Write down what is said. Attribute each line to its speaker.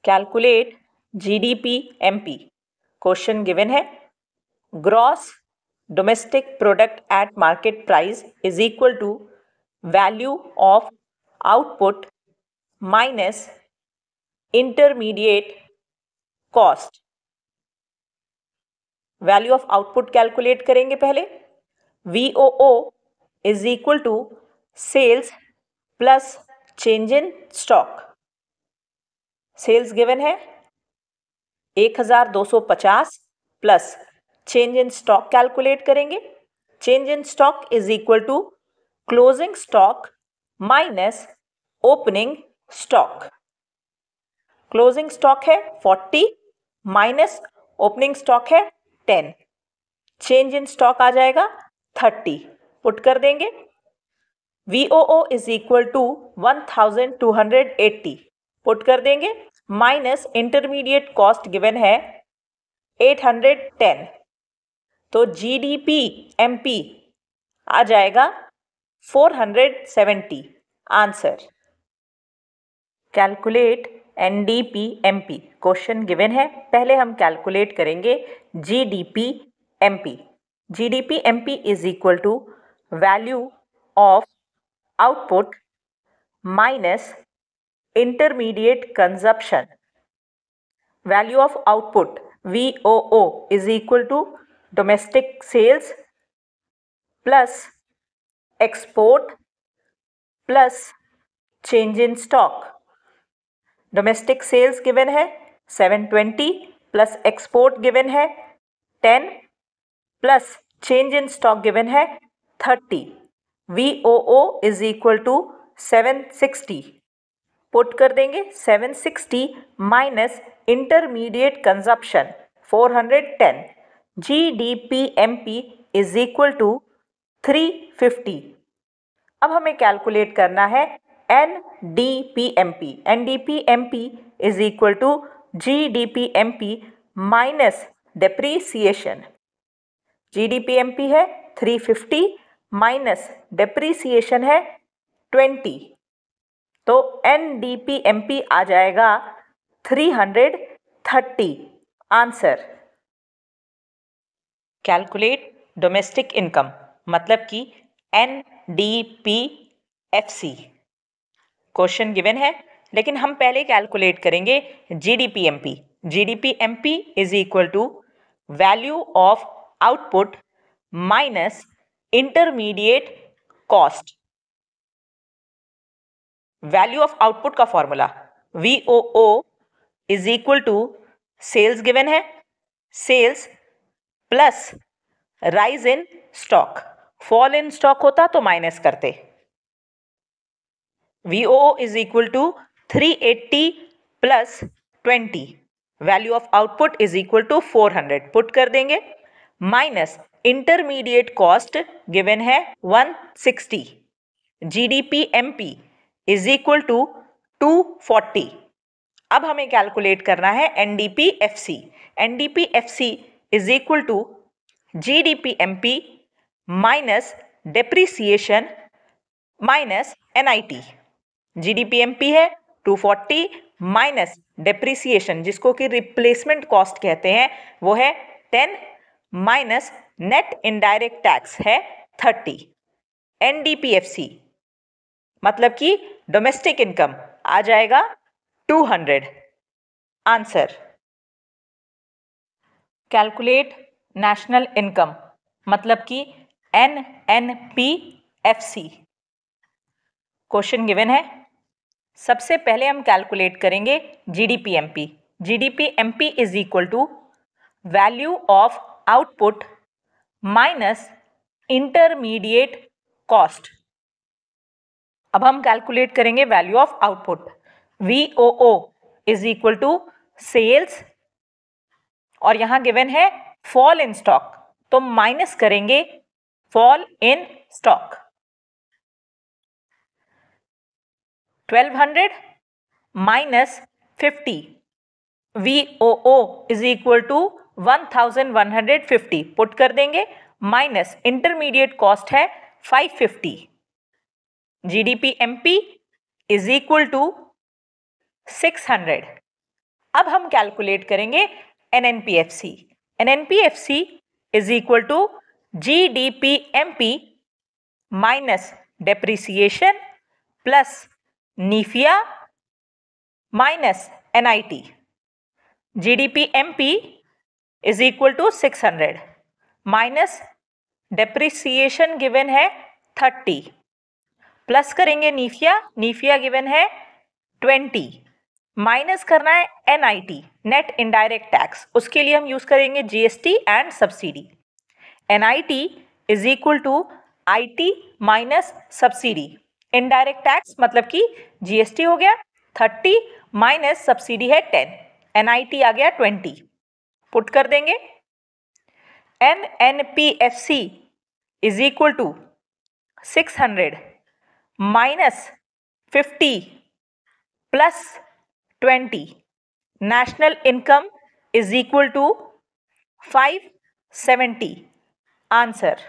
Speaker 1: Calculate GDP MP. Question given है, gross domestic product at market price is equal to value of output minus intermediate cost. Value of output calculate करेंगे पहले। VOO is equal to sales plus change in stock. Sales given है 1250 plus change in stock calculate करेंगे। Change in stock is equal to closing stock minus opening stock. Closing stock है 40 minus opening stock है 10। Change in stock आ जाएगा 30। Put कर देंगे। VOO is equal to 1280 put कर देंगे, minus intermediate cost given है 810। तो GDP MP आ जाएगा 470। Answer. Calculate NDP MP। Question given है, पहले हम कैलकुलेट करेंगे GDP MP। GDP MP is equal to value of output minus intermediate consumption. Value of output VOO is equal to domestic sales plus export plus change in stock. Domestic sales given है 720 plus export given है 10 plus change in stock given है 30। VOO is equal to 760 put कर देंगे। 760 minus intermediate consumption 410। GDP MP is equal to 350। अब हमें calculate करना है NDP MP। NDP MP is equal to GDP MP minus depreciation. GDP MP है 350 minus depreciation है 20। तो NDP MP आ जाएगा 330। आंसर। कैलकुलेट डोमेस्टिक इनकम मतलब कि NDP FC। क्वेश्चन गिवन है, लेकिन हम पहले कैलकुलेट करेंगे GDP MP। GDP MP is equal to value of output minus intermediate cost. Value of output का formula VOO is equal to sales given है, sales plus rise in stock. Fall in stock होता तो minus करते। VOO is equal to 380 plus 20। Value of output is equal to 400 put कर देंगे, minus intermediate cost given है 160। GDP MP is equal to 240। अब हमें calculate करना है NDP FC। NDP FC is equal to GDP MP minus depreciation minus NIT। GDP MP है 240 minus depreciation जिसको कि रिप्लेसमेंट कॉस्ट कहते हैं वो है 10 माइनस नेट इनडायरेक्ट टैक्स है 30। NDP FC मतलब कि डोमेस्टिक इनकम आ जाएगा 200। आंसर। कैलकुलेट नेशनल इनकम मतलब कि NNP FC। क्वेश्चन गिवन है, सबसे पहले हम कैलकुलेट करेंगे GDP MP। GDP MP is equal to value of output minus intermediate cost. अब हम कैलकुलेट करेंगे value of output. VOO is equal to sales और यहां गिवन है फॉल इन स्टॉक तो माइनस करेंगे fall in stock. 1200 minus 50। VOO is equal to 1150 put कर देंगे, माइनस इंटरमीडिएट कॉस्ट है 550। GDP MP is equal to 600। अब हम कैलकुलेट करेंगे NNPFC. NNPFC is equal to GDPMP minus depreciation plus NFIA minus NIT. GDPMP is equal to 600 minus depreciation given है 30 plus करेंगे नीफिया given है 20 minus करना है NIT net indirect tax. उसके लिए हम यूज करेंगे GST and subsidy. NIT is equal to IT minus subsidy. Indirect tax मतलब कि GST हो गया 30 माइनस सब्सिडी है 10. NIT आ गया 20. पुट कर देंगे. NNPFC is equal to 600 minus 50 plus 20. National income is equal to 570. Answer